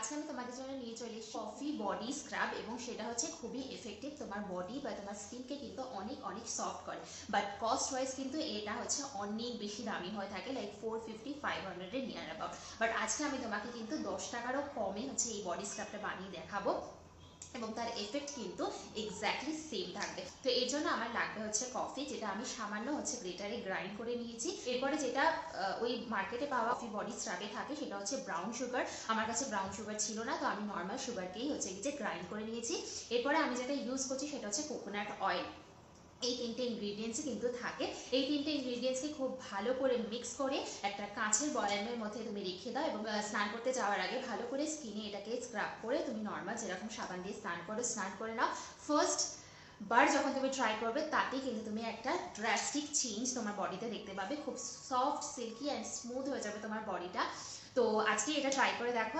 আজকে আমি তোমাদের জন্য নিয়ে চলে এসেছি কফি বডি স্ক্রাব এবং সেটা হচ্ছে খুবই এফেক্টিভ, তোমার বডি বা তোমার স্কিনকে কিন্তু অনেক অনেক সফট করে। বাট কস্ট ওয়াইজ কিন্তু এটা হচ্ছে অনেক বেশি দামি হয়ে থাকে, লাইক 450-500 নিয়ার অ্যাবাউট। বাট আজকে আমি তোমাকে কিন্তু 10 টাকারও কমে হচ্ছে এই বডি স্ক্রাবটা বানিয়ে দেখাবো এবং তার এফেক্ট কিন্তু এক্স্যাক্টলি সেম থাকবে। তো এর জন্য আমার লাগবে হচ্ছে কফি, যেটা আমি সামান্য হচ্ছে গ্রেটারে গ্রাইন্ড করে নিয়েছি। এরপরে যেটা ওই মার্কেটে পাওয়া কফি বডি স্ক্রাবে থাকে সেটা হচ্ছে ব্রাউন সুগার। আমার কাছে ব্রাউন সুগার ছিল না, তো আমি নর্মাল সুগারকেই হচ্ছে যে গ্রাইন্ড করে নিয়েছি। এরপরে আমি যেটা ইউজ করছি সেটা হচ্ছে কোকোনাট অয়েল। এই তিনটে ইনগ্রিডিয়েন্টসই কিন্তু থাকে। এই তিনটে ইনগ্রিডিয়েন্টসকে খুব ভালো করে মিক্স করে একটা কাঁচের বয়ামের মধ্যে তুমি রেখে দাও এবং স্নান করতে যাওয়ার আগে ভালো করে স্কিনে এটাকে স্ক্রাব করে তুমি নর্মাল যেরকম সাবান দিয়ে স্নান করো স্নান করে নাও। ফার্স্ট বার যখন তুমি ট্রাই করবে তাতেই কিন্তু তুমি একটা ড্রাস্টিক চেঞ্জ তোমার বডিতে দেখতে পাবে, খুব সফট সিল্কি অ্যান্ড স্মুথ হয়ে যাবে তোমার বডিটা। তো আজকে এটা ট্রাই করে দেখো।